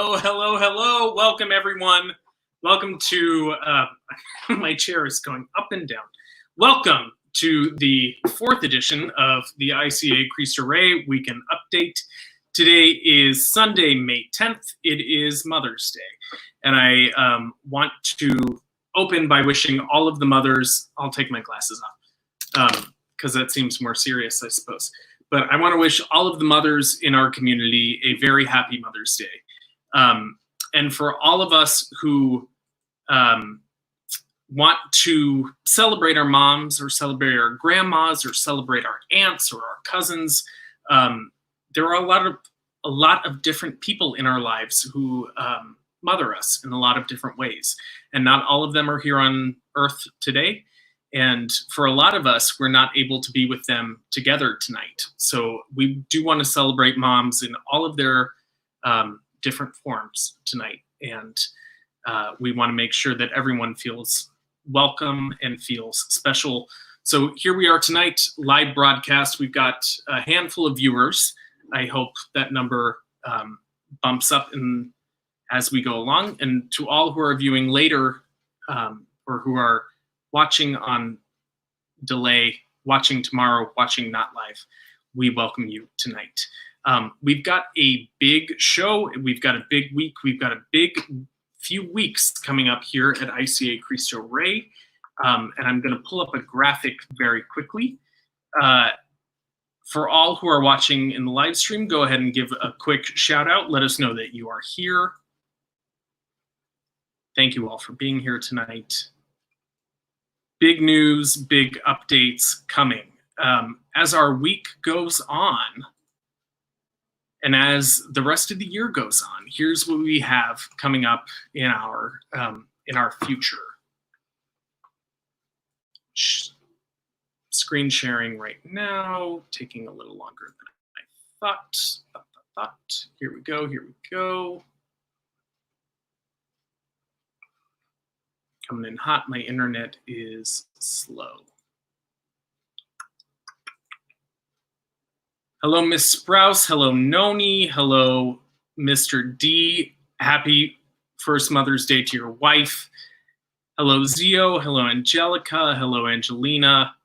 Hello, hello, hello. Welcome, everyone. Welcome to, my chair is going up and down. Welcome to the fourth edition of the ICA Cristo Rey Weekend Update. Today is Sunday, May 10th. It is Mother's Day. And I want to open by wishing all of the mothers, I'll take my glasses off, because that seems more serious, I suppose. But I want to wish all of the mothers in our community a very happy Mother's Day. And for all of us who want to celebrate our moms or celebrate our grandmas or celebrate our aunts or our cousins, there are a lot of different people in our lives who mother us in a lot of different ways. And not all of them are here on Earth today. And for a lot of us, we're not able to be with them together tonight. So we do want to celebrate moms in all of their different forms tonight. And we want to make sure that everyone feels welcome and feels special. So here we are tonight, live broadcast. We've got a handful of viewers. I hope that number bumps up as we go along. And to all who are viewing later or who are watching on delay, watching tomorrow, watching not live, we welcome you tonight. We've got a big show. We've got a big week. We've got a big few weeks coming up here at ICA Cristo Rey. And I'm going to pull up a graphic very quickly. For all who are watching in the live stream, go ahead and give a quick shout out. Let us know that you are here. Thank you all for being here tonight. Big news, big updates coming. As our week goes on, and as the rest of the year goes on, here's what we have coming up in our future. Screen sharing right now, taking a little longer than I thought. Here we go. Coming in hot. My internet is slow. Hello, Miss Sprouse. Hello, Noni. Hello, Mr. D. Happy first Mother's Day to your wife. Hello, Zio. Hello, Angelica. Hello, Angelina.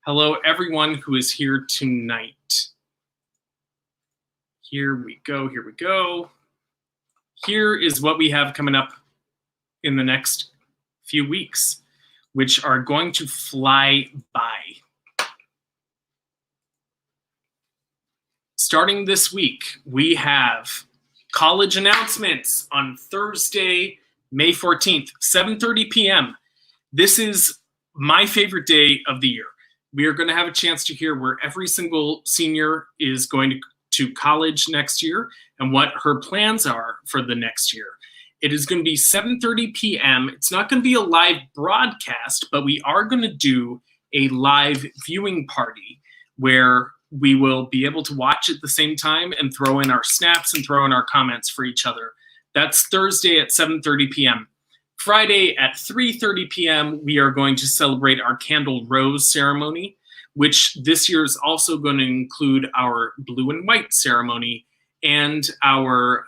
Hello, everyone who is here tonight. Here we go. Here is what we have coming up in the next few weeks, which are going to fly by. Starting this week, we have college announcements on Thursday, May 14th, 7:30 p.m. This is my favorite day of the year. We are going to have a chance to hear where every single senior is going to college next year and what her plans are for the next year. It is going to be 7:30 p.m. It's not going to be a live broadcast, but we are going to do a live viewing party where we will be able to watch at the same time and throw in our snaps and throw in our comments for each other. That's Thursday at 7:30 p.m. Friday at 3:30 p.m., we are going to celebrate our Candle Rose ceremony, which this year is also going to include our blue and white ceremony and our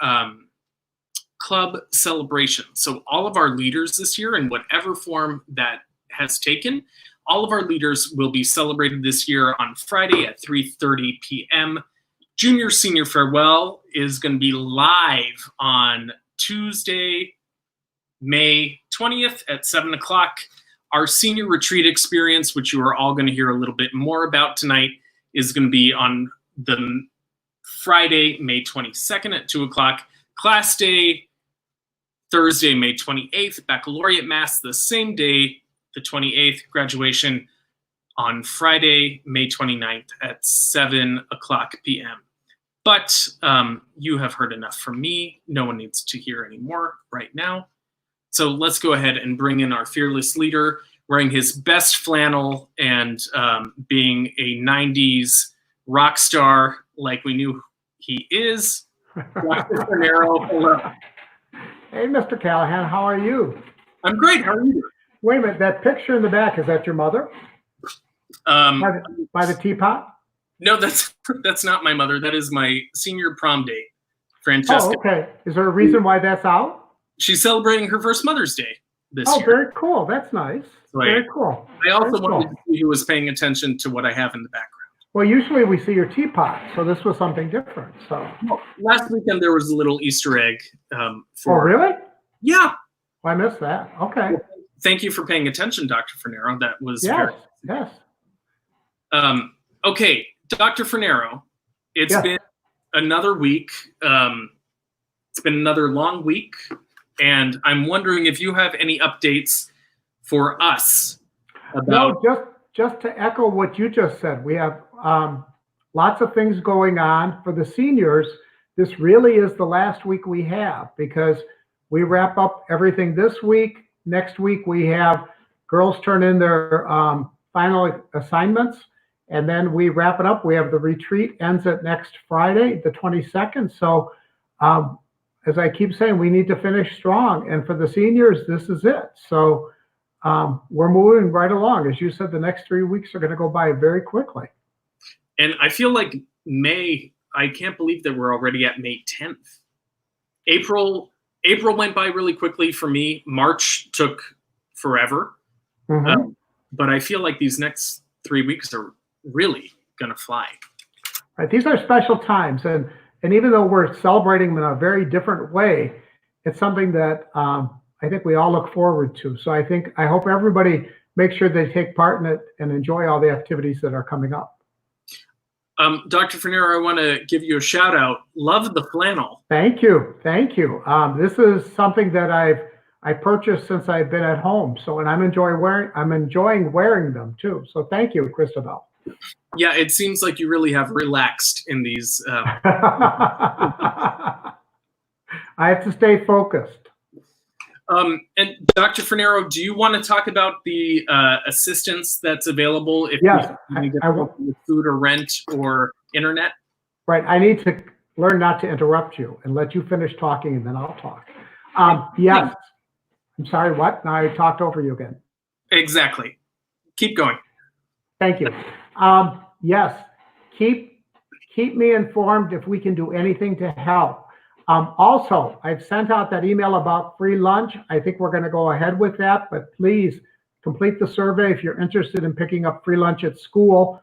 club celebration. So all of our leaders this year, in whatever form that has taken, all of our leaders will be celebrated this year on Friday at 3:30 p.m. Junior Senior Farewell is going to be live on Tuesday, May 20th at 7 o'clock. Our Senior Retreat experience, which you are all going to hear a little bit more about tonight, is going to be on the Friday, May 22nd at 2 o'clock. Class Day, Thursday, May 28th. Baccalaureate Mass the same day, the 28th. Graduation on Friday, May 29th at 7 o'clock p.m. But you have heard enough from me. No one needs to hear any more right now. So let's go ahead and bring in our fearless leader, wearing his best flannel and being a 90s rock star like we knew he is. Dr. Panero, hello. Hey, Mr. Callahan, how are you? I'm great. How are you? Wait a minute, that picture in the back, is that your mother? By the teapot? No, that's not my mother. That is my senior prom day Francesca. Oh, okay. Is there a reason why that's out? She's celebrating her first Mother's Day this Oh, year. very cool. That's nice. Right. Very cool. I also Very wanted cool. to see who was paying attention to what I have in the background. Well, usually we see your teapot, so this was something different. So. Last weekend there was a little Easter egg Oh, for. really? Yeah. I missed that. Okay. Well, thank you for paying attention, Dr. Fornero. That was Yes. very. Yes. Okay, Dr. Fornero, it's Yes. been another week. It's been another long week, and I'm wondering if you have any updates for us about. No, just to echo what you just said, we have lots of things going on for the seniors. This really is the last week we have because we wrap up everything this week. Next week we have girls turn in their final assignments, and then we wrap it up. We have the retreat ends at next Friday, the 22nd. So as I keep saying, we need to finish strong. And for the seniors, this is it. So we're moving right along. As you said, the next 3 weeks are going to go by very quickly. And I feel like May, I can't believe that we're already at May 10th. April went by really quickly for me. March took forever. Mm-hmm. But I feel like these next 3 weeks are really going to fly. Right. These are special times. And even though we're celebrating them in a very different way, it's something that I think we all look forward to. So I hope everybody makes sure they take part in it and enjoy all the activities that are coming up. Dr. Fornero, I want to give you a shout out. Love the flannel. Thank you. Thank you. This is something that I purchased since I've been at home. So, and I'm enjoying wearing them too. So thank you, Christabel. Yeah, it seems like you really have relaxed in these. I have to stay focused. And Dr. Fornero, do you want to talk about the assistance that's available if Yes, you need with food or rent or internet? Right. I need to learn not to interrupt you and let you finish talking, and then I'll talk. Yes. I'm sorry, what? Now I talked over you again. Exactly. Keep going. Thank you. Yes. Keep me informed if we can do anything to help. Also, I've sent out that email about free lunch. I think we're going to go ahead with that, but please complete the survey if you're interested in picking up free lunch at school.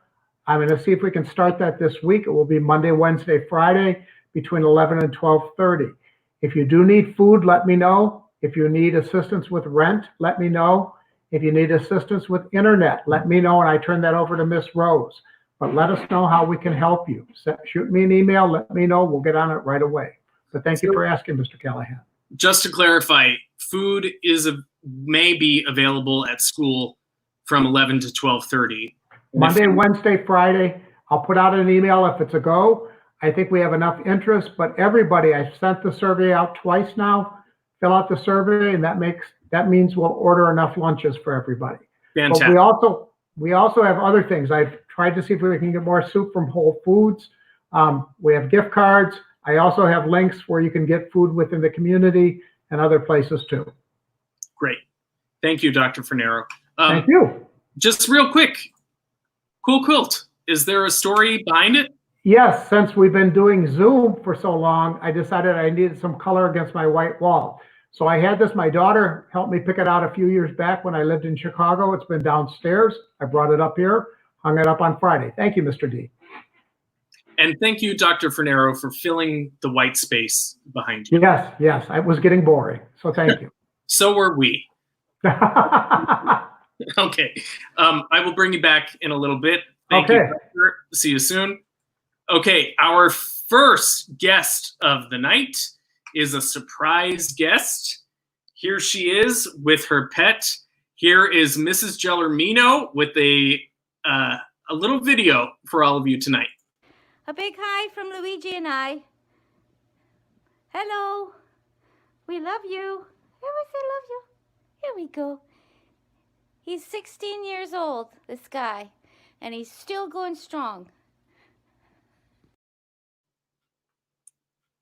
I'm going to see if we can start that this week. It will be Monday, Wednesday, Friday between 11 and 12:30. If you do need food, let me know. If you need assistance with rent, let me know. If you need assistance with internet, let me know, and I turn that over to Miss Rose. But let us know how we can help you. Shoot me an email, let me know. We'll get on it right away. But thank you for asking, Mr. Callahan. Just to clarify, food may be available at school from 11 to 12:30. Monday, Wednesday, Friday. I'll put out an email if it's a go. I think we have enough interest, but everybody, I've sent the survey out twice now. Fill out the survey, and that means we'll order enough lunches for everybody. Fantastic. But we also have other things. I've tried to see if we can get more soup from Whole Foods. We have gift cards. I also have links where you can get food within the community and other places too. Great. Thank you, Dr. Fornero. Thank you. Just real quick, Cool Quilt, is there a story behind it? Yes, since we've been doing Zoom for so long, I decided I needed some color against my white wall. So I had this, my daughter helped me pick it out a few years back when I lived in Chicago. It's been downstairs. I brought it up here, hung it up on Friday. Thank you, Mr. D. And thank you, Dr. Fornero, for filling the white space behind you. Yes, I was getting boring. So thank you. So were we. Okay. I will bring you back in a little bit. Thank you, Doctor. See you soon. Okay, our first guest of the night is a surprise guest. Here she is with her pet. Here is Mrs. Gellermino with a little video for all of you tonight. A big hi from Luigi and I. Hello. We love you. Everyone say love you. Here we go. He's 16 years old, this guy, and he's still going strong.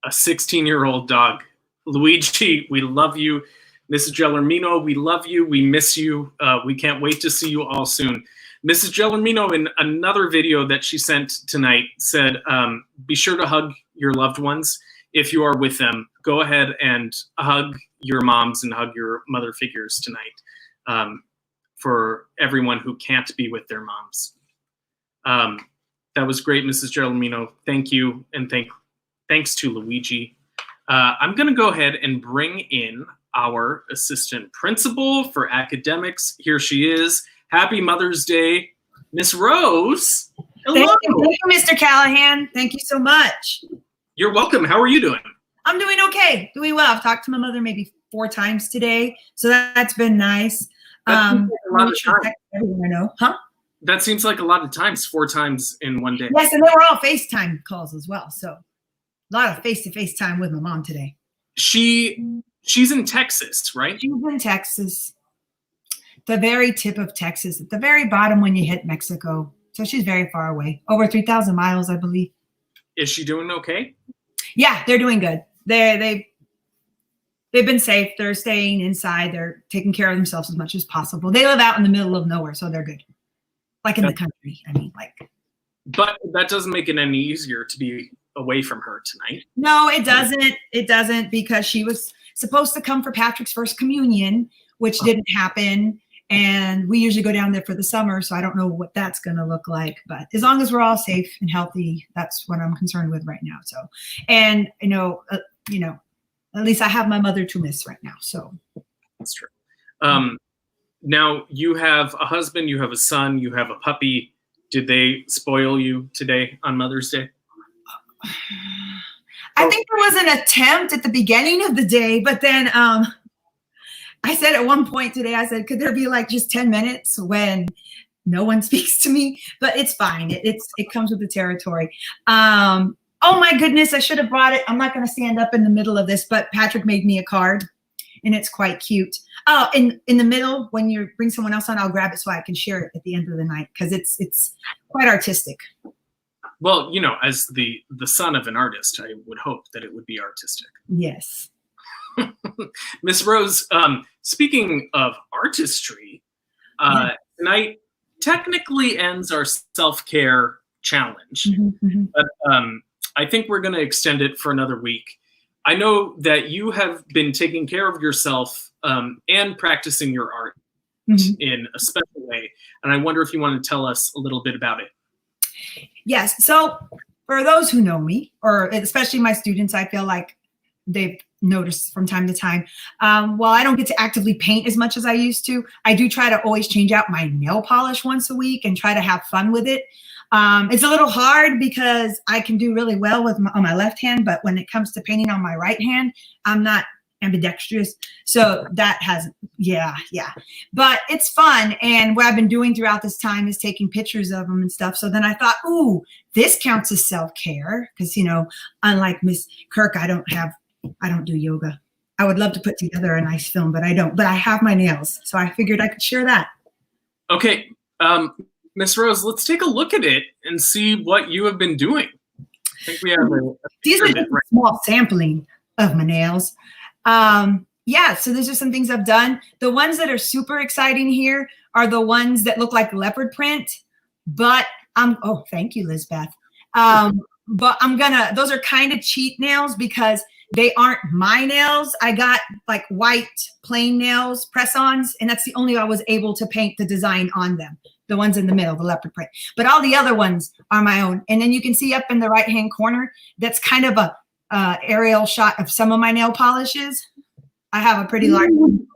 A 16-year-old dog. Luigi, we love you. Mrs. Gellermino, we love you. We miss you. We can't wait to see you all soon. Mrs. Gellermino, in another video that she sent tonight, said, be sure to hug your loved ones. if you are with them, go ahead and hug your moms and hug your mother figures tonight, for everyone who can't be with their moms. That was great, Mrs. Geraldino. Thank you, and thanks to Luigi. I'm going to go ahead and bring in our assistant principal for academics. Here she is. Happy Mother's Day, Miss Rose. Hello. Thank you, Mr. Callahan. Thank you so much. You're welcome. How are you doing? I'm doing okay. Doing well. I've talked to my mother maybe 4 times today, so that's been nice. That seems like a lot of time. Everyone I know. Huh? That seems like a lot of times, 4 times in one day. Yes, and they were all FaceTime calls as well. So a lot of face-to-face time with my mom today. She's in Texas, right? She's in Texas, the very tip of Texas, at the very bottom when you hit Mexico. So she's very far away, over 3,000 miles, I believe. Is she doing okay? Yeah, they're doing good. They've been safe. They're staying inside. They're taking care of themselves as much as possible. They live out in the middle of nowhere, so they're good. Like in the country, I mean, like. But that doesn't make it any easier to be away from her tonight. No, it doesn't. It doesn't, because she was supposed to come for Patrick's first communion, which didn't happen. And we usually go down there for the summer, so I don't know what that's going to look like. But as long as we're all safe and healthy, that's what I'm concerned with right now. So, and at least I have my mother to miss right now. So that's true. Now you have a husband, you have a son, you have a puppy. Did they spoil you today on Mother's Day? I think there was an attempt at the beginning of the day, but then I said at one point today, I said, could there be like just 10 minutes when no one speaks to me? But it's fine. It comes with the territory. Oh my goodness, I should have brought it. I'm not going to stand up in the middle of this, but Patrick made me a card and it's quite cute. Oh, in the middle, when you bring someone else on, I'll grab it so I can share it at the end of the night, because it's quite artistic. Well, as the son of an artist, I would hope that it would be artistic. Yes. Miss Rose, speaking of artistry, tonight technically ends our self-care challenge. Mm-hmm. But I think we're going to extend it for another week. I know that you have been taking care of yourself and practicing your art in a special way. And I wonder if you want to tell us a little bit about it. Yes. So for those who know me, or especially my students, I feel like they've noticed from time to time, while I don't get to actively paint as much as I used to, I do try to always change out my nail polish once a week and try to have fun with it. It's a little hard because I can do really well on my left hand, but when it comes to painting on my right hand, I'm not ambidextrous. So that has, yeah. But it's fun. And what I've been doing throughout this time is taking pictures of them and stuff. So then I thought, ooh, this counts as self-care. Because, unlike Miss Kirk, I don't do yoga. I would love to put together a nice film, but I don't. But I have my nails. So I figured I could share that. Okay. Miss Rose, let's take a look at it and see what you have been doing. I think we have these are just a small sampling of my nails. So there's just some things I've done. The ones that are super exciting here are the ones that look like leopard print, but thank you, Lizbeth. But those are kind of cheat nails because they aren't my nails. I got like white plain nails, press-ons, and that's the only way I was able to paint the design on them. The ones in the middle, the leopard print. But all the other ones are my own. And then you can see up in the right-hand corner, that's kind of a aerial shot of some of my nail polishes. I have a pretty large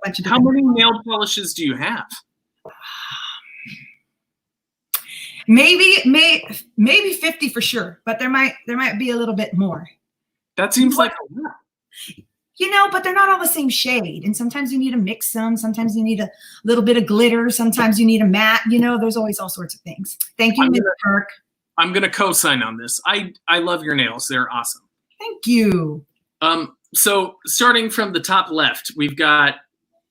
bunch of. How many nail polishes do you have? Maybe 50 for sure, but there might be a little bit more. That seems like a lot. But they're not all the same shade. And sometimes you need to mix them. Sometimes you need a little bit of glitter. Sometimes you need a matte. There's always all sorts of things. Thank you, Ms. Kirk. I'm going to co-sign on this. I love your nails. They're awesome. Thank you. So starting from the top left, we've got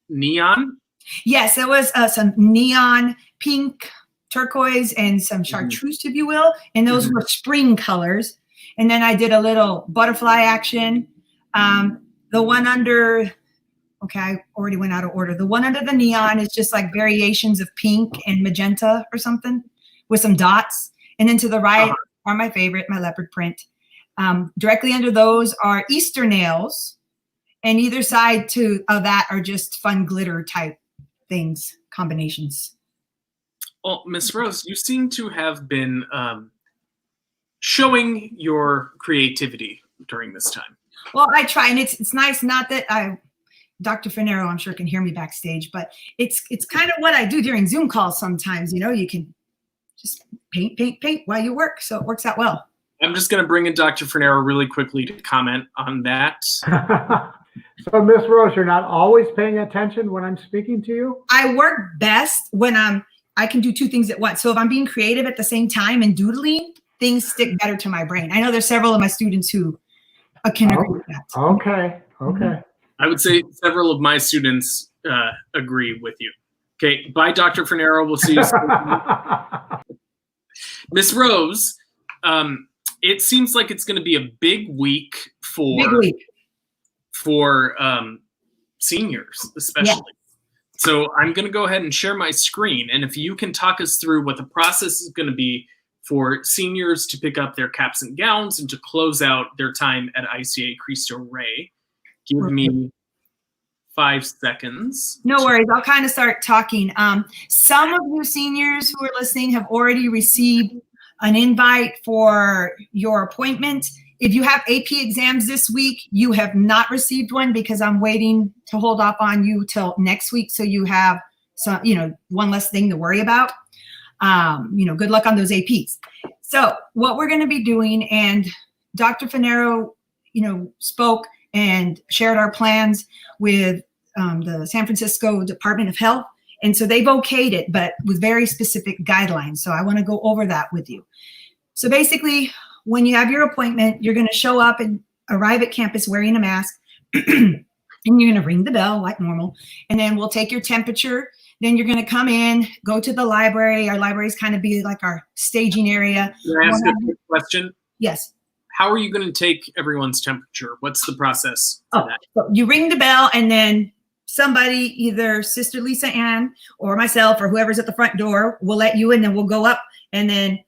neon. Yes, it was some neon pink, turquoise, and some chartreuse, if you will. And those were spring colors. And then I did a little butterfly action. The one under, I already went out of order. The one under the neon is just like variations of pink and magenta or something with some dots. And then to the right are my favorite, my leopard print. Directly under those are Easter nails, and either side of that are just fun glitter type things, combinations. Well, Miss Rose, you seem to have been showing your creativity during this time. Well, I try, and it's nice. Not that Dr. Finero, I'm sure, can hear me backstage, but it's kind of what I do during Zoom calls sometimes. You know, you can just paint while you work, so it works out well. I'm just going to bring in Dr. Finero really quickly to comment on that. So, Miss Rose, you're not always paying attention when I'm speaking to you? I work best when I can do two things at once. So if I'm being creative at the same time and doodling, things stick better to my brain. I know there's several of my students who can agree with that. Okay. I would say several of my students agree with you. Okay, bye, Dr. Finero. We'll see you soon. Miss Rose, it seems like it's going to be a big week for seniors, especially. Yeah. So I'm going to go ahead and share my screen. And if you can talk us through what the process is going to be for seniors to pick up their caps and gowns and to close out their time at ICA Cristo Rey. Give me 5 seconds. No worries. I'll kind of start talking. Some of you seniors who are listening have already received an invite for your appointment. If you have AP exams this week, you have not received one because I'm waiting to hold off on you till next week. So you have some, one less thing to worry about. Good luck on those APs. So what we're going to be doing, and Dr. Finero, spoke and shared our plans with the San Francisco Department of Health. And so they've okayed it, but with very specific guidelines. So I want to go over that with you. So basically, when you have your appointment, you're going to show up and arrive at campus wearing a mask, and you're going to ring the bell like normal, and then we'll take your temperature. Then you're going to come in, go to the library. Our libraries kind of be like our staging area. Can I ask a quick question? Yes. How are you going to take everyone's temperature? What's the process for that? So you ring the bell, and then somebody, either Sister Lisa Ann or myself or whoever's at the front door, will let you in. Then we'll go up, and then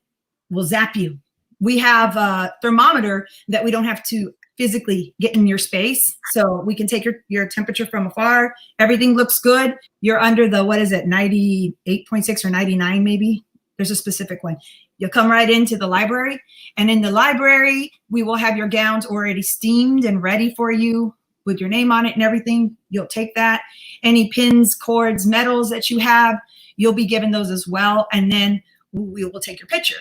we'll zap you. We have a thermometer that we don't have to physically get in your space. So we can take your temperature from afar. Everything looks good. You're under the, 98.6 or 99 maybe? There's a specific one. You'll come right into the library. And in the library, we will have your gowns already steamed and ready for you with your name on it and everything. You'll take that. Any pins, cords, medals that you have, you'll be given those as well. And then we will take your picture.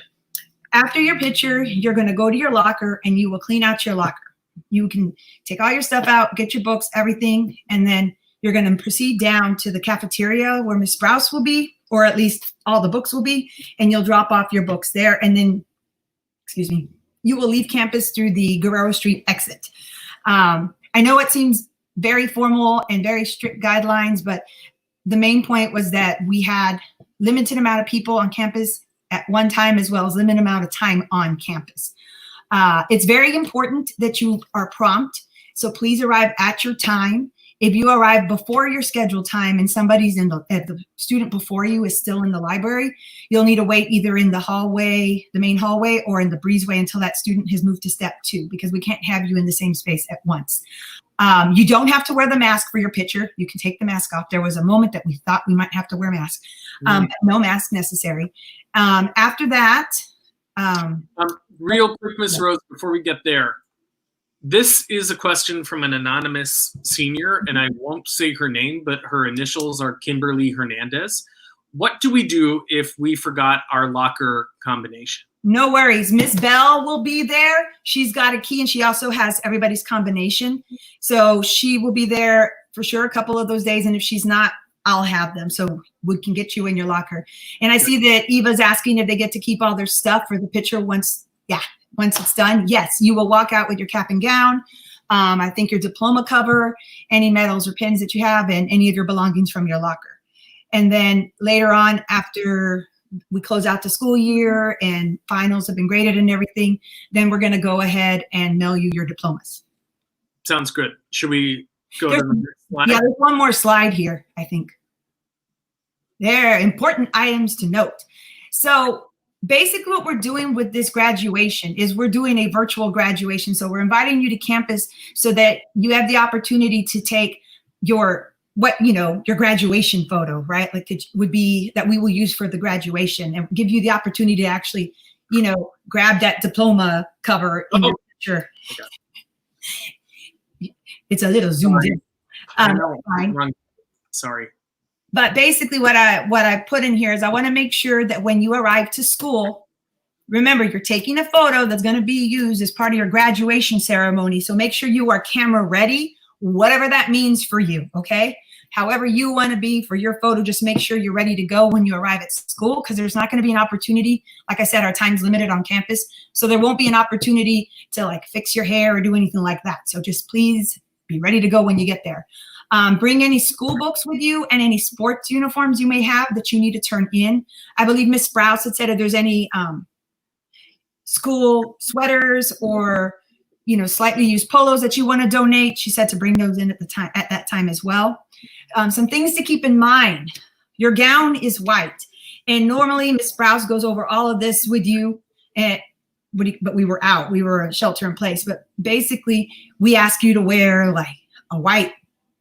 After your picture, you're going to go to your locker and you will clean out your locker. You can take all your stuff out, get your books, everything, and then you're going to proceed down to the cafeteria where Miss Sprouse will be, or at least all the books will be, and you'll drop off your books there. And then, you will leave campus through the Guerrero Street exit. I know it seems very formal and very strict guidelines, but the main point was that we had limited amount of people on campus at one time, as well as limited amount of time on campus. It's very important that you are prompt. So please arrive at your time. If you arrive before your scheduled time and somebody's the student before you is still in the library, you'll need to wait either in the hallway, the main hallway, or in the breezeway until that student has moved to step 2, because we can't have you in the same space at once. You don't have to wear the mask for your picture. You can take the mask off. There was a moment that we thought we might have to wear masks. No mask necessary. After that, real quick, Ms. Rose, before we get there, this is a question from an anonymous senior, and I won't say her name, but her initials are Kimberly Hernandez. What do we do if we forgot our locker combination? No worries. Miss Bell will be there. She's got a key, and she also has everybody's combination. So she will be there for sure a couple of those days, and if she's not, I'll have them, so we can get you in your locker. And I see that Eva's asking if they get to keep all their stuff for the picture once it's done. Yes, you will walk out with your cap and gown. I think your diploma cover, any medals or pins that you have, and any of your belongings from your locker. And then later on, after we close out the school year and finals have been graded and everything, then we're going to go ahead and mail you your diplomas. Sounds good. Should we go to the next slide? Yeah, there's one more slide here, I think. There, important items to note. So basically what we're doing with this graduation is we're doing a virtual graduation. So we're inviting you to campus so that you have the opportunity to take your graduation photo, right? Like it would be that we will use for the graduation and give you the opportunity to actually, grab that diploma cover in your picture. Okay. It's a little zoomed in. Fine. Sorry. But basically what I put in here is I want to make sure that when you arrive to school, remember you're taking a photo that's going to be used as part of your graduation ceremony. So make sure you are camera ready, whatever that means for you, okay? However you want to be for your photo, just make sure you're ready to go when you arrive at school, because there's not going to be an opportunity. Like I said, our time's limited on campus, so there won't be an opportunity to like fix your hair or do anything like that. So just please be ready to go when you get there. Bring any school books with you and any sports uniforms you may have that you need to turn in. I believe Miss Sprouse had said if there's any school sweaters or slightly used polos that you want to donate, she said to bring those in at that time as well. Some things to keep in mind. Your gown is white, and normally Miss Sprouse goes over all of this with you, but we were out. We were shelter in place. But basically, we ask you to wear like a white,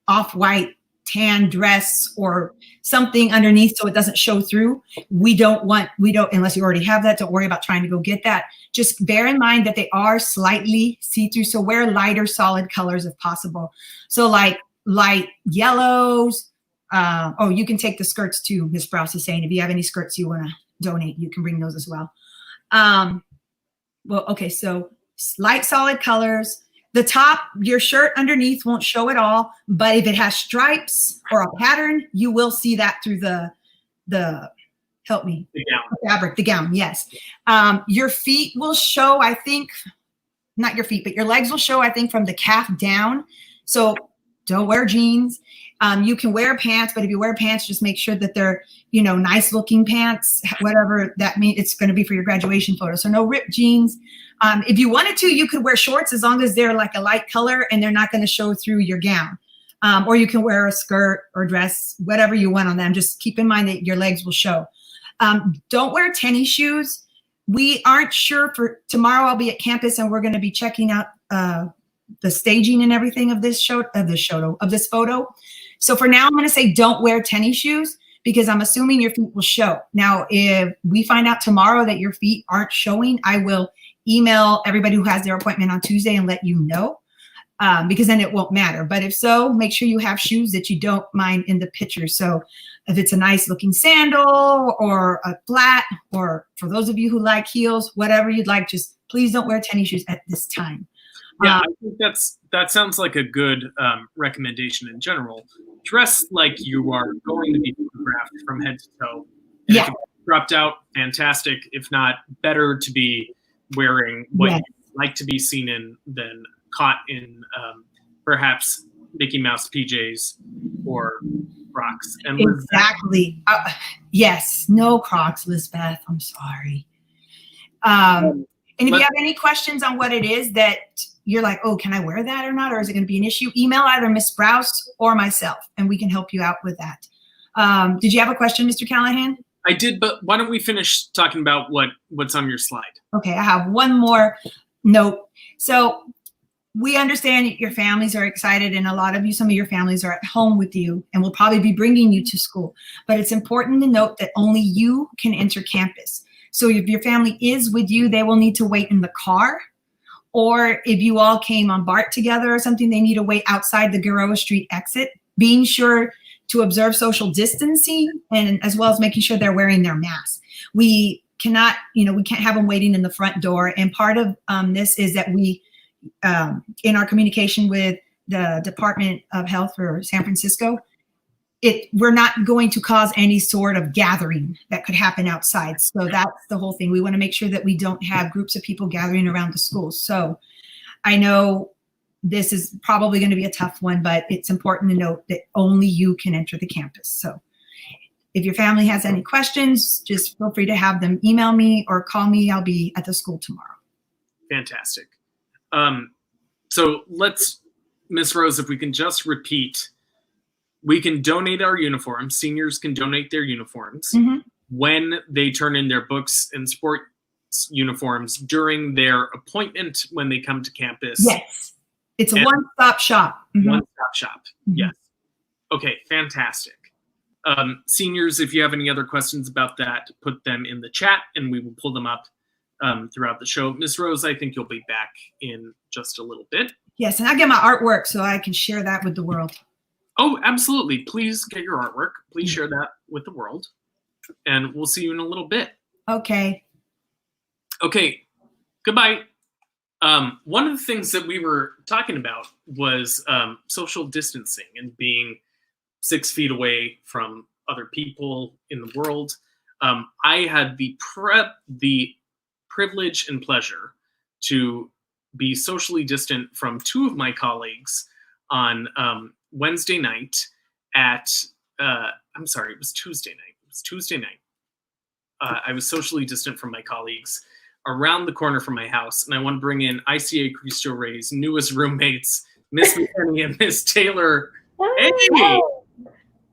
off-white tan dress or something underneath so it doesn't show through. We don't, unless you already have that, don't worry about trying to go get that. Just bear in mind that they are slightly see-through, so wear lighter solid colors if possible. So like light yellows. You can take the skirts too, Ms. Sprouse is saying. If you have any skirts you want to donate, you can bring those as well. So light solid colors. The top, your shirt underneath won't show at all, but if it has stripes or a pattern, you will see that through the help me. The gown. Fabric, the gown, yes. Your feet will show, I think, not your feet, but your legs will show, I think, from the calf down. So don't wear jeans. You can wear pants, but if you wear pants, just make sure that they're, nice looking pants, whatever that means. It's going to be for your graduation photo. So no ripped jeans. If you wanted to, you could wear shorts as long as they're like a light color and they're not going to show through your gown. Or you can wear a skirt or dress, whatever you want on them. Just keep in mind that your legs will show. Don't wear tennis shoes. We aren't sure for tomorrow. I'll be at campus and we're going to be checking out the staging and everything of this photo. So for now, I'm going to say don't wear tennis shoes because I'm assuming your feet will show. Now, if we find out tomorrow that your feet aren't showing, I will email everybody who has their appointment on Tuesday and let you know, because then it won't matter. But if so, make sure you have shoes that you don't mind in the picture. So if it's a nice looking sandal or a flat, or for those of you who like heels, whatever you'd like, just please don't wear tennis shoes at this time. Yeah, I think that sounds like a good recommendation in general. Dress like you are going to be photographed from head to toe. And Yeah. if it's dropped out, fantastic. If not, better to be wearing what you like to be seen in than caught in perhaps Mickey Mouse PJs or Crocs. And Exactly. Yes. No Crocs, Lisbeth. I'm sorry. And if you have any questions on what it is that you're like, oh, can I wear that or not? Or is it going to be an issue? Email either Miss Sprouse or myself, and we can help you out with that. Did you have a question, Mr. Callahan? I did, but why don't we finish talking about what's on your slide? Okay, I have one more note. So we understand your families are excited, and some of your families are at home with you and will probably be bringing you to school. But it's important to note that only you can enter campus. So if your family is with you, they will need to wait in the car. Or if you all came on BART together or something, they need to wait outside the Guerrero Street exit, being sure to observe social distancing and as well as making sure they're wearing their masks. We can't have them waiting in the front door. And part of this is that we, in our communication with the Department of Health for San Francisco, we're not going to cause any sort of gathering that could happen outside. So that's the whole thing. We want to make sure that we don't have groups of people gathering around the school. So I know this is probably going to be a tough one, but it's important to note that only you can enter the campus. So if your family has any questions, just feel free to have them email me or call me. I'll be at the school tomorrow. Fantastic. So let's, Ms. Rose, if we can just repeat, we can donate our uniforms. Seniors can donate their uniforms. Mm-hmm. when they turn in their books and sports uniforms during their appointment when they come to campus. Yes. It's a one-stop shop. One-stop shop. Yes. Okay, fantastic. Seniors, if you have any other questions about that, put them in the chat and we will pull them up throughout the show. Miss Rose, I think you'll be back in just a little bit. Yes, and I get my artwork so I can share that with the world. Oh, absolutely. Please get your artwork. Please share that with the world. And we'll see you in a little bit. Okay. Okay, goodbye. One of the things that we were talking about was social distancing and being 6 feet away from other people in the world. I had the privilege and pleasure to be socially distant from 2 of my colleagues on Wednesday night at, I'm sorry, it was Tuesday night. It was Tuesday night. I was socially distant from my colleagues around the corner from my house, and I want to bring in ICA Cristo Rey's newest roommates, Miss McKinney and Miss Taylor. Hey!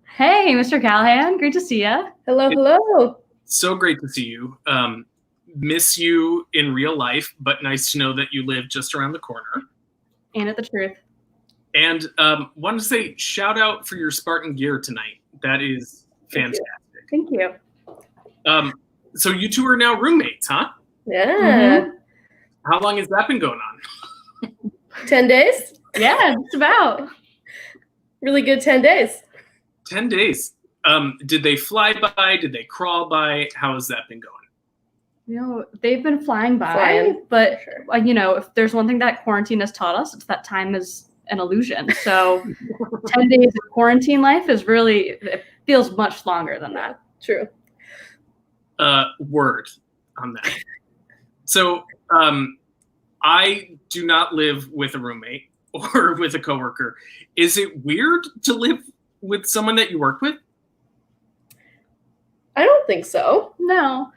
Hey, Mr. Callahan, great to see you. Hello, hello. So great to see you. Miss you in real life, but nice to know that you live just around the corner. Ain't it the truth? And wanted to say shout out for your Spartan gear tonight. That is fantastic. Thank you. So you 2 are now roommates, huh? Yeah. How long has that been going on? 10 days? Yeah, just about. Really good 10 days. 10 days. Did they fly by? Did they crawl by? How has that been going? You know, they've been flying by, Flying, but sure. you know, if there's one thing that quarantine has taught us, it's that time is an illusion. So 10 days of quarantine life is really, it feels much longer than that. True. Word on that. So I do not live with a roommate or with a coworker. Is it weird to live with someone that you work with? I don't think so. No.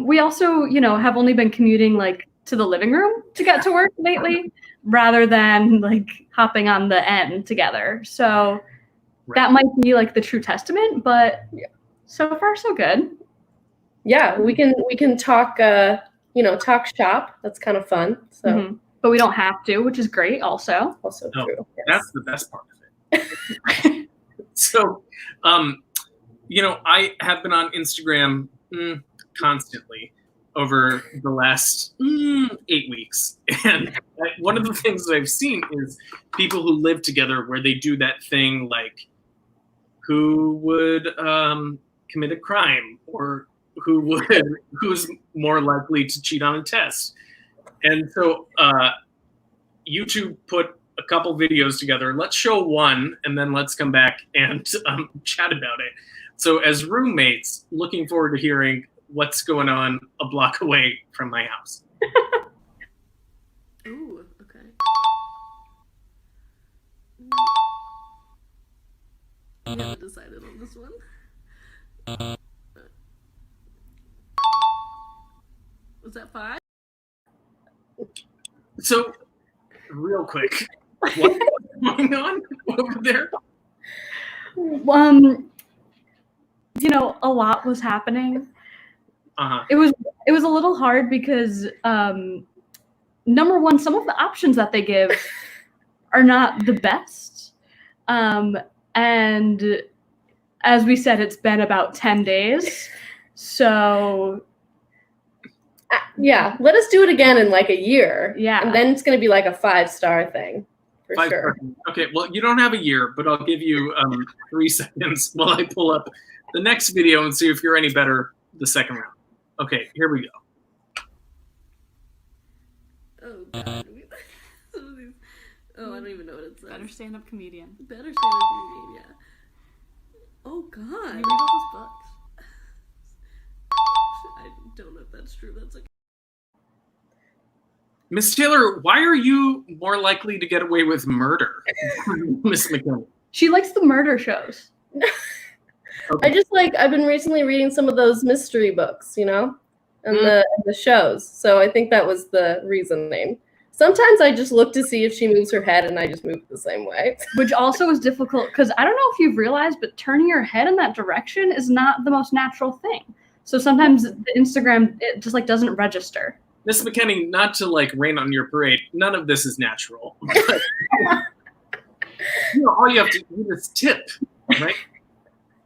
We also, you know, have only been commuting like to the living room to get to work lately, rather than like hopping on the N together. So that might be like the true testament, but so far so good. Yeah, we can talk talk shop. That's kind of fun. So But we don't have to, which is great also. also No, true. Yes. That's the best part of it. So, you know, I have been on Instagram constantly over the last 8 weeks. And one of the things that I've seen is people who live together where they do that thing like who would commit a crime or who's more likely to cheat on a test. And so YouTube put a couple videos together. Let's show one and then let's come back and chat about it. So as roommates, looking forward to hearing what's going on a block away from my house. Ooh, okay. I haven't decided on this one. Was that 5? So, real quick, what's going on over there? You know, a lot was happening. Uh-huh. It was a little hard because number one, some of the options that they give are not the best. And as we said, it's been about 10 days. So yeah, let us do it again in like a year. Yeah. And then it's going to be like a 5-star thing for 5 sure. seconds. Okay, well, you don't have a year, but I'll give you 3 seconds while I pull up the next video and see if you're any better the second round. Okay, here we go. Oh, God. Oh, I don't even know what it says. Better stand-up comedian. Better stand up comedian, yeah. Oh, God. You read all those books. I don't know if that's true. That's okay. Miss Taylor, why are you more likely to get away with murder, Miss McKinney? she likes the murder shows. Okay. I've been recently reading some of those mystery books, you know, and the shows. So I think that was the reasoning. Sometimes I just look to see if she moves her head and I just move the same way. Which also is difficult because I don't know if you've realized, but turning your head in that direction is not the most natural thing. So sometimes the Instagram, it just like doesn't register. Miss McKinney, not to like rain on your parade, none of this is natural. All you have to do is tip, right?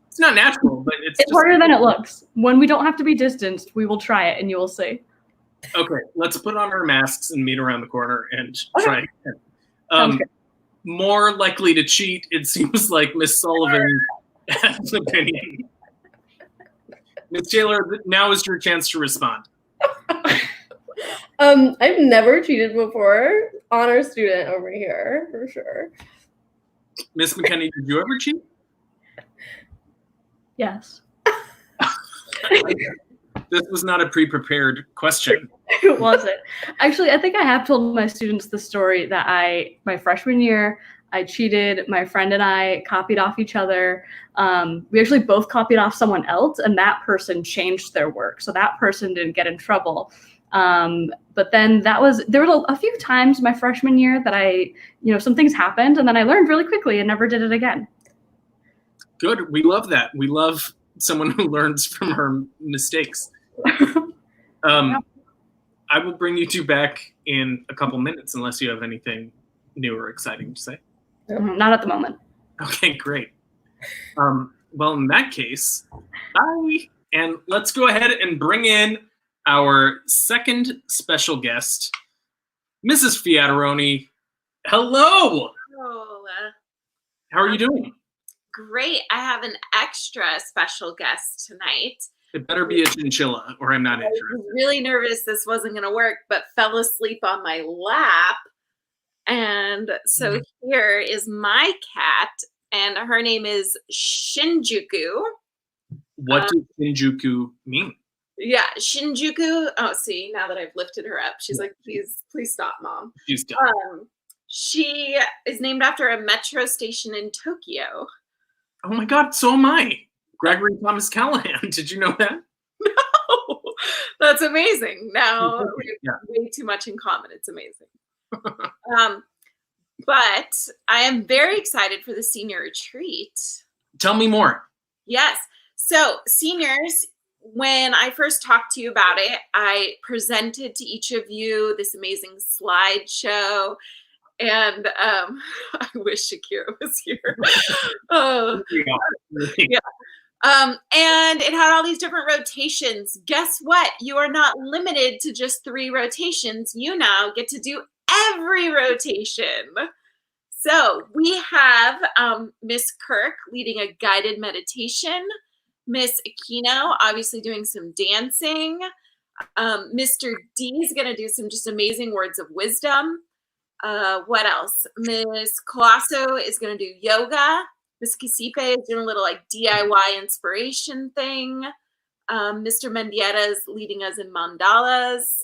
It's not natural, but it's just harder than it looks. When we don't have to be distanced, we will try it and you will see. Okay, let's put on our masks and meet around the corner and try again. Sounds good. More likely to cheat, it seems like Miss Sullivan has an opinion. Miss Taylor, now is your chance to respond. I've never cheated before. Honor student over here, for sure. Miss McKinney, did you ever cheat? Yes. This was not a pre-prepared question. It wasn't. Actually, I think I have told my students the story that my freshman year, I cheated. My friend and I copied off each other. We actually both copied off someone else, and that person changed their work. So that person didn't get in trouble. But then there were a few times my freshman year that some things happened, and then I learned really quickly and never did it again. Good. We love that. We love someone who learns from her mistakes. I will bring you two back in a couple minutes unless you have anything new or exciting to say. Not at the moment. Okay, great. Well, in that case, bye. And let's go ahead and bring in our second special guest, Mrs. Fiataroni. Hello. Oh, How are you doing? great. I have an extra special guest tonight. It better be a chinchilla or I'm not I was interested. really nervous this wasn't going to work, but fell asleep on my lap. And so here is my cat, and her name is Shinjuku. What does Shinjuku mean? Yeah, Shinjuku. Oh, see, now that I've lifted her up, she's like, please stop, Mom. She's done. She is named after a metro station in Tokyo. Oh my God, so am I. Gregory Thomas Callahan. Did you know that? No, that's amazing. Now we Yeah. have way too much in common. It's amazing. But I am very excited for the senior retreat. Tell me more. Yes. So seniors, when I first talked to you about it, I presented to each of you this amazing slideshow. And I wish Shakira was here. Oh, Yeah. and it had all these different rotations. Guess what? You are not limited to just 3 rotations. You now get to do every rotation. So we have Miss Kirk leading a guided meditation. Miss Aquino obviously doing some dancing. Mr. D is going to do some just amazing words of wisdom. What else? Miss Colasso is going to do yoga. Miss Kisipe is doing a little like DIY inspiration thing. Mr. Mendieta is leading us in mandalas.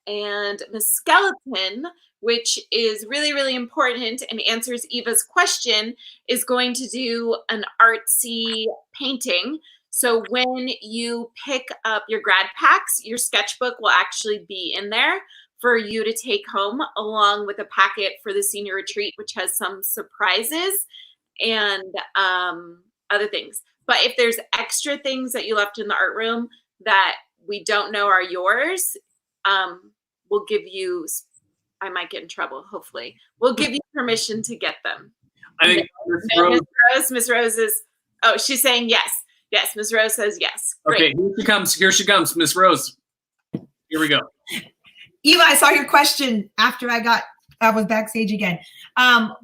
And Miss Skeleton, which is really, really important and answers Eva's question, is going to do an artsy painting. So when you pick up your grad packs, your sketchbook will actually be in there for you to take home, along with a packet for the senior retreat, which has some surprises and other things. But if there's extra things that you left in the art room that we don't know are yours, we'll give you, I might get in trouble, hopefully. We'll give you permission to get them. I think Miss Rose is, oh, she's saying yes. Yes, Miss Rose says yes. Great. Okay, here she comes, Miss Rose. Here we go. Eva, I saw your question after I was backstage again.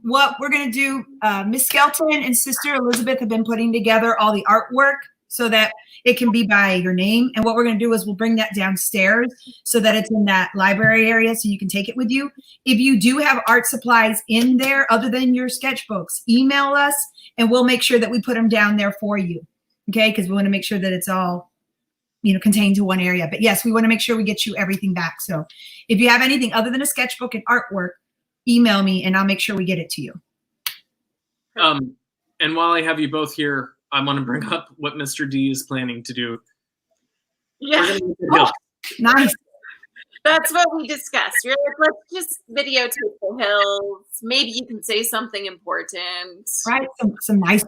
What we're going to do, Miss Skelton and Sister Elizabeth have been putting together all the artwork so that it can be by your name. And what we're going to do is we'll bring that downstairs so that it's in that library area so you can take it with you. If you do have art supplies in there other than your sketchbooks, email us and we'll make sure that we put them down there for you. Okay, because we want to make sure that it's all contained to one area. But yes, we want to make sure we get you everything back. So if you have anything other than a sketchbook and artwork, email me and I'll make sure we get it to you. And while I have you both here, I want to bring up what Mr. D is planning to do. Yeah, Nice. that's what we discussed. We're like, let's just videotape the hills. Maybe you can say something important. Right. Some nice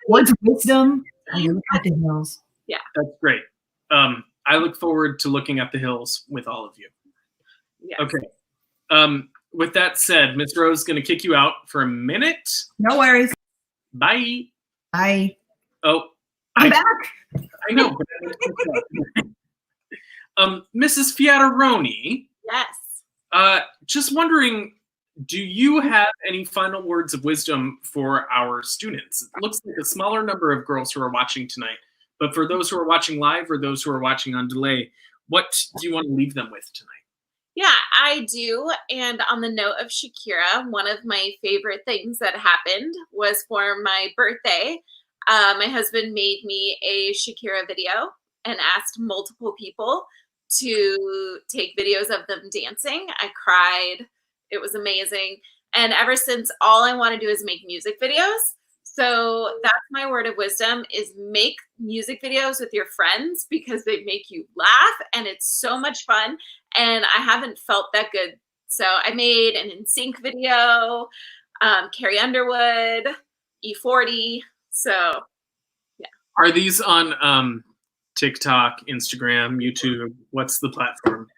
words of wisdom. Oh, you look at the hills. That's great. I look forward to looking at the hills with all of you. Yes. Okay. With that said, Miss Rose is going to kick you out for a minute. No worries. Bye. Bye. Oh, I'm back. I know. Mrs. Fiataroni, Yes. just wondering, do you have any final words of wisdom for our students? It looks like a smaller number of girls who are watching tonight, but for those who are watching live or those who are watching on delay, what do you want to leave them with tonight? Yeah, I do. And on the note of Shakira, one of my favorite things that happened was for my birthday. My husband made me a Shakira video and asked multiple people to take videos of them dancing. I cried. It was amazing. And ever since, all I want to do is make music videos. So that's my word of wisdom, is make music videos with your friends because they make you laugh and it's so much fun. And I haven't felt that good. So I made an NSYNC video, Carrie Underwood, E40. So yeah. Are these on TikTok, Instagram, YouTube? What's the platform?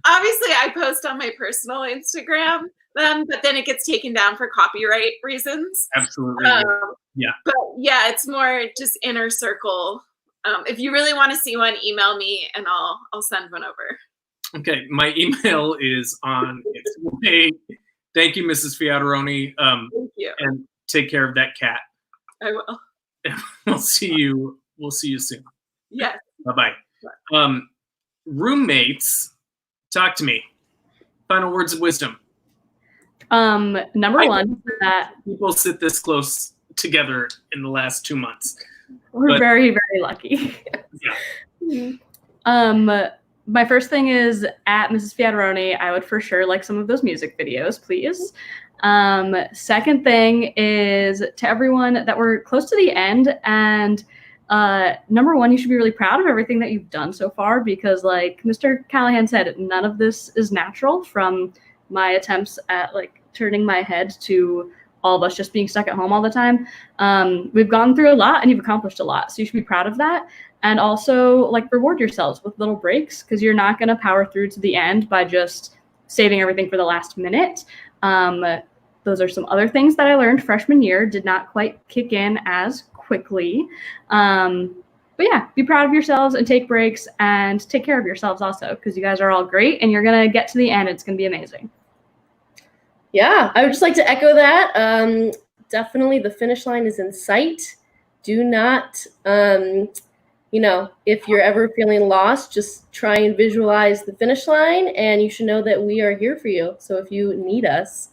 Obviously, I post on my personal Instagram, but then it gets taken down for copyright reasons. Absolutely. Yeah. But yeah, it's more just inner circle. If you really want to see one, email me and I'll send one over. Okay, my email is on its way. Thank you, Mrs. Fiataroni. Thank you. And take care of that cat. I will. We'll see you soon. Yes. Bye-bye. Roommates, talk to me. Final words of wisdom. Number one, that people sit this close together in the last 2 months. we're very, very lucky. Yeah. My first thing is, at Mrs. Fiataroni, I would for sure like some of those music videos, please. Second thing is, to everyone, that we're close to the end, and number one, you should be really proud of everything that you've done so far, because like Mr. Callahan said, none of this is natural, from my attempts at like turning my head to all of us just being stuck at home all the time. We've gone through a lot and you've accomplished a lot. So you should be proud of that. And also like reward yourselves with little breaks, because you're not going to power through to the end by just saving everything for the last minute. Those are some other things that I learned freshman year, did not quite kick in as quickly. But yeah, be proud of yourselves and take breaks and take care of yourselves also, because you guys are all great and you're going to get to the end. It's going to be amazing. Yeah, I would just like to echo that. Definitely the finish line is in sight. Do not, if you're ever feeling lost, just try and visualize the finish line, and you should know that we are here for you. So if you need us,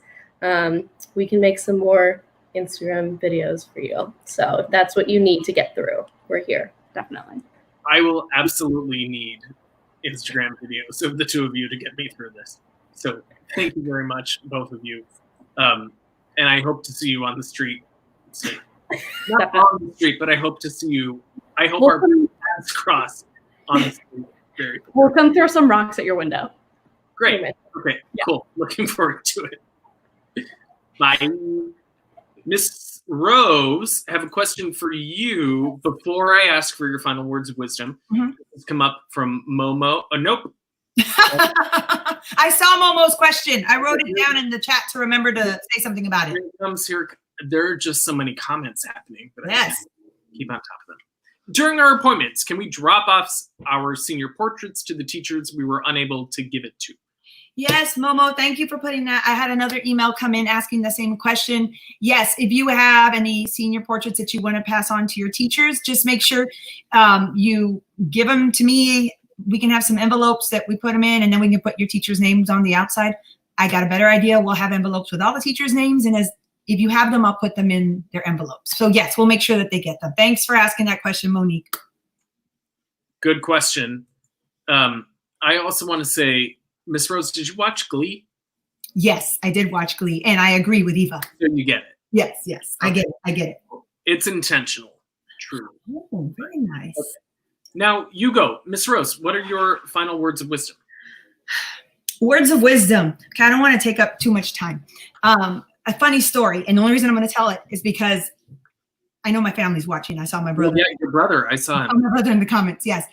we can make some more Instagram videos for you. So if that's what you need to get through, we're here. Definitely. I will absolutely need Instagram videos of the two of you to get me through this. So thank you very much, both of you. And I hope to see you on the street soon. Not on the street, but I hope to see you. I hope our paths cross on the street very quickly. We'll come throw some rocks at your window. Great. Okay, cool. Looking forward to it. Bye. Miss Rose, I have a question for you before I ask for your final words of wisdom. It's come up from Momo. Nope. I saw Momo's question. I wrote it down in the chat to remember to say something about it. There are just so many comments happening, but yes. I have to keep on top of them. During our appointments, can we drop off our senior portraits to the teachers we were unable to give it to? Yes, Momo, thank you for putting that. I had another email come in asking the same question. Yes, if you have any senior portraits that you want to pass on to your teachers, just make sure you give them to me. We can have some envelopes that we put them in, and then we can put your teachers' names on the outside. I got a better idea. We'll have envelopes with all the teachers' names, and if you have them, I'll put them in their envelopes. So yes, we'll make sure that they get them. Thanks for asking that question, Monique. Good question. I also want to say, Miss Rose, did you watch Glee? Yes, I did watch Glee, and I agree with Eva. So you get it. Yes, I get it. It's intentional. True. Oh, very nice. Okay. Now you go. Miss Rose, what are your final words of wisdom? Words of wisdom. Okay, I don't want to take up too much time. A funny story, and the only reason I'm going to tell it is because I know my family's watching. I saw my brother. Well, yeah, your brother. I saw him. My brother in the comments, yes.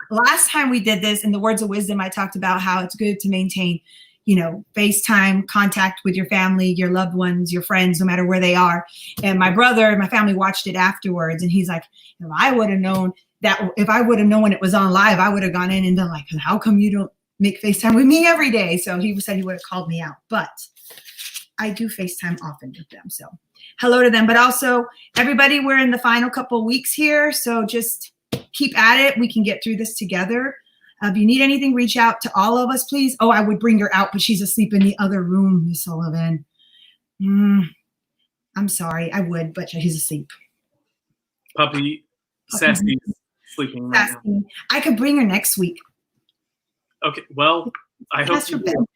last time we did this, in the words of wisdom, I talked about how it's good to maintain, FaceTime contact with your family, your loved ones, your friends, no matter where they are. And my brother and my family watched it afterwards, and he's like, if I would have known when it was on live, I would have gone in and done like, how come you don't make FaceTime with me every day? So he said he would have called me out, but I do FaceTime often with them. So hello to them. But also, everybody, we're in the final couple of weeks here, so just keep at it. We can get through this together. If you need anything, reach out to all of us, please. Oh, I would bring her out, but she's asleep in the other room, Miss Sullivan. I'm sorry, I would, but she's asleep. Puppy Sassy is sleeping right now. I could bring her next week. Okay, well, I hope you do.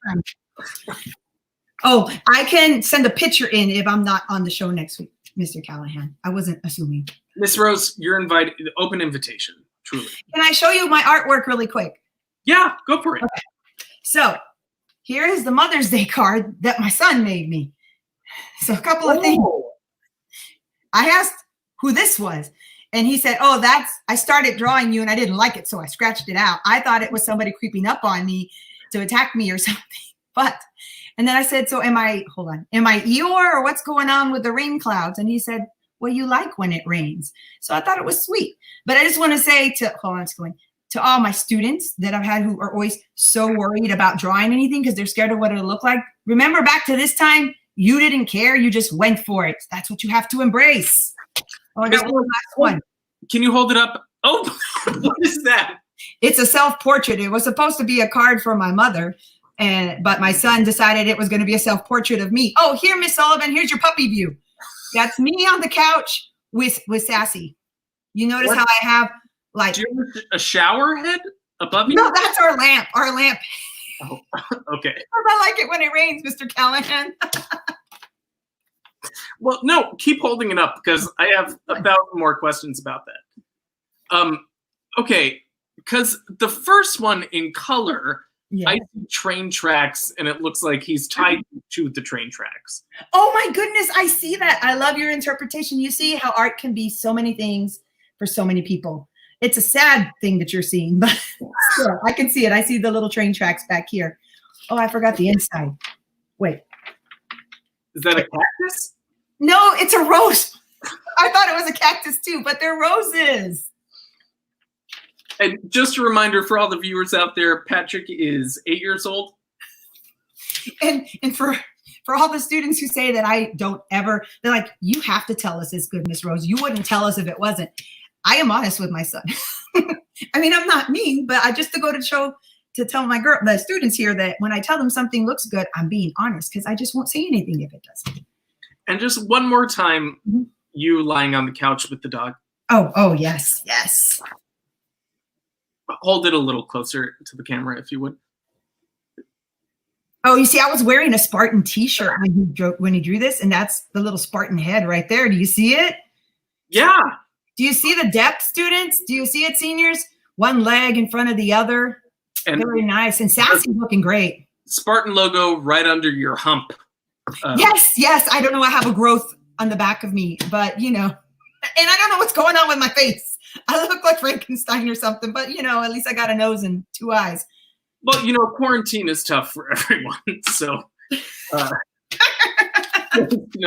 Oh, I can send a picture in if I'm not on the show next week, Mr. Callahan. I wasn't assuming. Miss Rose, you're invited. Open invitation, truly. Can I show you my artwork really quick? Yeah, go for it. Okay. So here is the Mother's Day card that my son made me. So a couple of things. I asked who this was, and he said, oh, I started drawing you and I didn't like it, so I scratched it out. I thought it was somebody creeping up on me to attack me or something. And then I said, so am I Eeyore, or what's going on with the rain clouds? And he said, well, you like when it rains. So I thought it was sweet. But I just want to say to all my students that I've had who are always so worried about drawing anything because they're scared of what it'll look like. Remember back to this time, you didn't care. You just went for it. That's what you have to embrace. Oh, I got one last one. Can you hold it up? Oh, what is that? It's a self-portrait. It was supposed to be a card for my mother, but my son decided it was going to be a self-portrait of me. Oh, here, Miss Sullivan, here's your puppy view. That's me on the couch with Sassy. You notice how I have like... Do you have a shower head above you? No, that's our lamp. Our lamp. Oh, okay. I like it when it rains, Mr. Callahan. Well, no, keep holding it up because I have 1,000 more questions about that. Okay, because the first one in color, I see train tracks, and it looks like he's tied to the train tracks. Oh my goodness, I see that. I love your interpretation. You see how art can be so many things for so many people. It's a sad thing that you're seeing, but still, I can see it. I see the little train tracks back here. Oh, I forgot the inside. Wait. Is that a cactus? No, it's a rose. I thought it was a cactus too, but they're roses. And just a reminder for all the viewers out there, Patrick is 8 years old. And for all the students who say that I don't ever, they're like, you have to tell us it's good, Miss Rose. You wouldn't tell us if it wasn't. I am honest with my son. I mean, I'm not mean, but I just to tell the students here that when I tell them something looks good, I'm being honest because I just won't say anything if it doesn't. And just one more time, you lying on the couch with the dog. Oh, yes. Hold it a little closer to the camera, if you would. Oh, you see, I was wearing a Spartan T-shirt when he drew this, and that's the little Spartan head right there. Do you see it? Yeah. Do you see the depth, students? Do you see it, seniors? One leg in front of the other. And very nice. And Sassy's looking great. Spartan logo right under your hump. Yes. I don't know. I have a growth on the back of me, but and I don't know what's going on with my face. I look like Frankenstein or something, but at least I got a nose and 2 eyes. Well, quarantine is tough for everyone, so know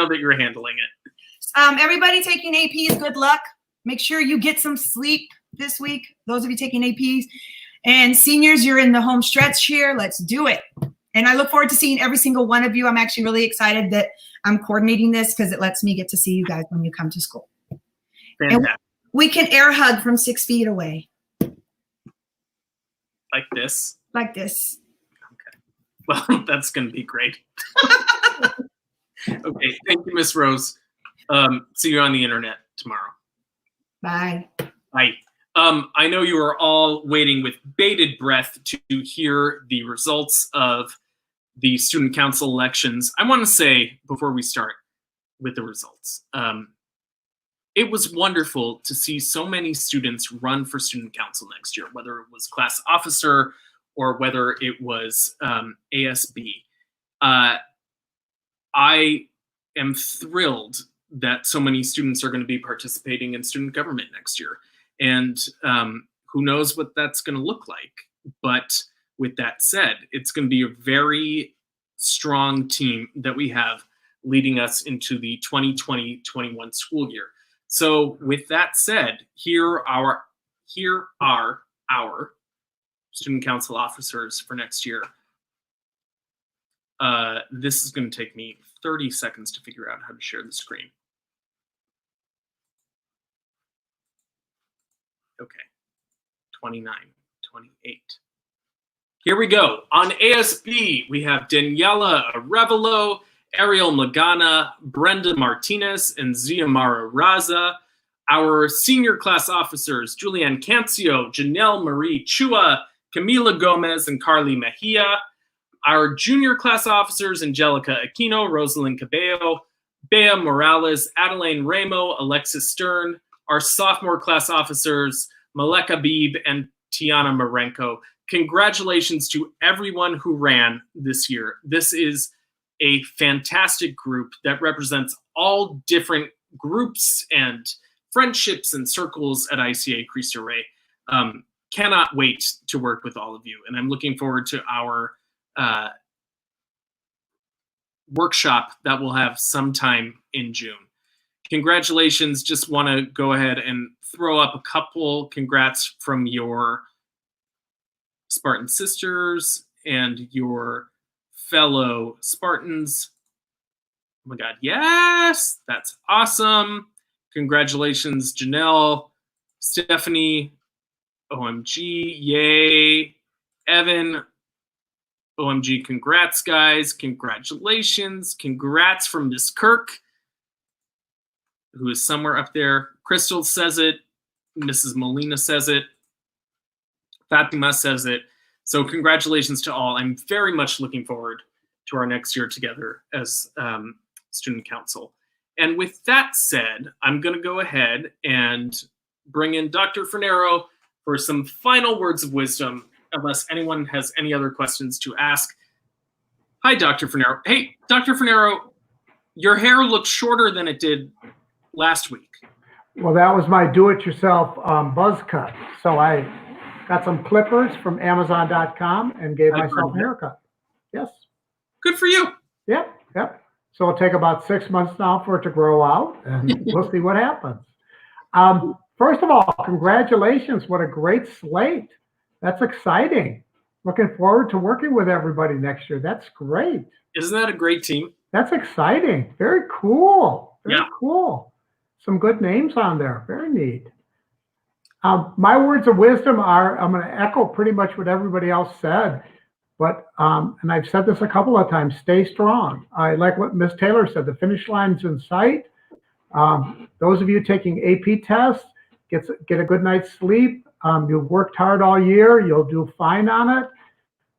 that you're handling it. Everybody taking APs, good luck. Make sure you get some sleep this week. Those of you taking APs. And seniors, you're in the home stretch here. Let's do it. And I look forward to seeing every single one of you. I'm actually really excited that I'm coordinating this because it lets me get to see you guys when you come to school. Fantastic. And we can air hug from 6 feet away. Like this? Like this. Okay. Well, that's going to be great. Okay. Thank you, Miss Rose. See you on the internet tomorrow. Bye. Bye. I know you are all waiting with bated breath to hear the results of the student council elections. I want to say, before we start with the results, it was wonderful to see so many students run for student council next year, whether it was class officer or whether it was ASB. I am thrilled that so many students are going to be participating in student government next year. And who knows what that's going to look like. But with that said, it's going to be a very strong team that we have leading us into the 2020-21 school year. So with that said, here are our student council officers for next year. This is going to take me 30 seconds to figure out how to share the screen. Okay, 29, 28. Here we go. On ASB, we have Daniela Arevalo, Ariel Magana, Brenda Martinez, and Ziamara Raza. Our senior class officers, Julianne Cancio, Janelle Marie Chua, Camila Gomez, and Carly Mejia. Our junior class officers, Angelica Aquino, Rosalind Cabello, Bea Morales, Adeline Ramo, Alexis Stern. Our sophomore class officers, Maleka Beeb and Tiana Marenko. Congratulations to everyone who ran this year. This is a fantastic group that represents all different groups and friendships and circles at ICA Cristo Rey. Cannot wait to work with all of you. And I'm looking forward to our workshop that we'll have sometime in June. Congratulations. Just want to go ahead and throw up a couple congrats from your Spartan sisters and your fellow Spartans. Oh my God, yes, that's awesome. Congratulations, Janelle, Stephanie, OMG, yay. Evan, OMG, congrats, guys. Congratulations. Congrats from Miss Kirk, who is somewhere up there. Crystal says it. Mrs. Molina says it. Fatima says it. So congratulations to all. I'm very much looking forward to our next year together as student council. And with that said, I'm going to go ahead and bring in Dr. Fornero for some final words of wisdom, unless anyone has any other questions to ask. Hi, Dr. Fornero. Hey, Dr. Fornero, your hair looks shorter than it did last week. Well, that was my do-it-yourself buzz cut. So I got some clippers from Amazon.com and gave myself a haircut. Yes. Good for you. Yep, yep. So it'll take about 6 months now for it to grow out, and we'll see what happens. First of all, congratulations. What a great slate. That's exciting. Looking forward to working with everybody next year. That's great. Isn't that a great team? That's exciting. Very cool. Very Yeah. cool. Some good names on there. Very neat. My words of wisdom are, I'm going to echo pretty much what everybody else said, but, and I've said this a couple of times, stay strong. I like what Ms. Taylor said, the finish line's in sight. Those of you taking AP tests, get a good night's sleep. You've worked hard all year. You'll do fine on it.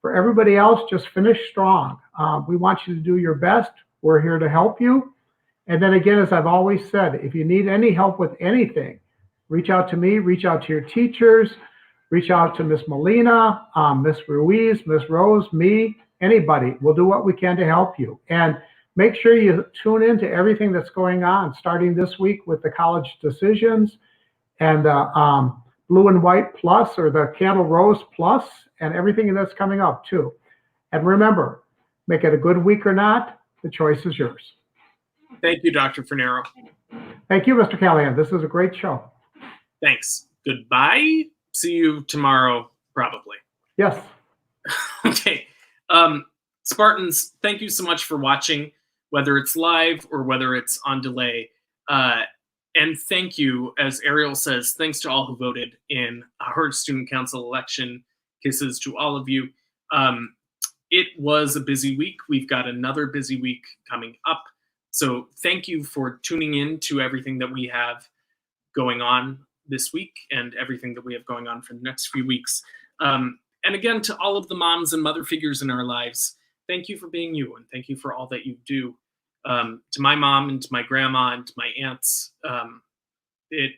For everybody else, just finish strong. We want you to do your best. We're here to help you. And then again, as I've always said, if you need any help with anything, reach out to me, reach out to your teachers, reach out to Miss Molina, Miss Ruiz, Miss Rose, me, anybody. We'll do what we can to help you. And make sure you tune in to everything that's going on, starting this week with the college decisions and the Blue and White Plus or the Candle Rose Plus and everything that's coming up too. And remember, make it a good week or not, the choice is yours. Thank you, Dr. Fornero. Thank you, Mr. Callahan. This is a great show. Thanks. Goodbye. See you tomorrow, probably. Yes. Okay. Spartans, thank you so much for watching, whether it's live or whether it's on delay. And thank you, as Ariel says, thanks to all who voted in our student council election. Kisses to all of you. It was a busy week. We've got another busy week coming up. So thank you for tuning in to everything that we have going on this week and everything that we have going on for the next few weeks. And again, to all of the moms and mother figures in our lives, thank you for being you and thank you for all that you do. To my mom and to my grandma and to my aunts, it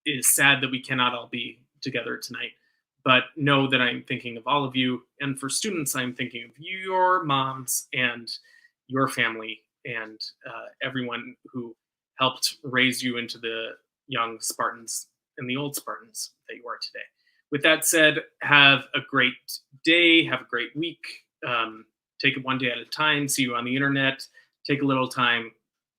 is sad that we cannot all be together tonight, but know that I'm thinking of all of you. And for students, I'm thinking of your moms and your family and everyone who helped raise you into the young Spartans and the old Spartans that you are today. with that said, have a great day. Have a great week. Take it one day at a time. See you on the internet. Take a little time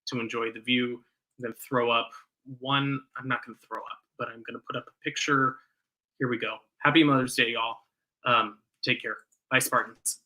to enjoy the view. Then throw up one. I'm not going to throw up, but I'm going to put up a picture. Here we go. Happy Mother's Day, y'all. Take care. Bye, Spartans.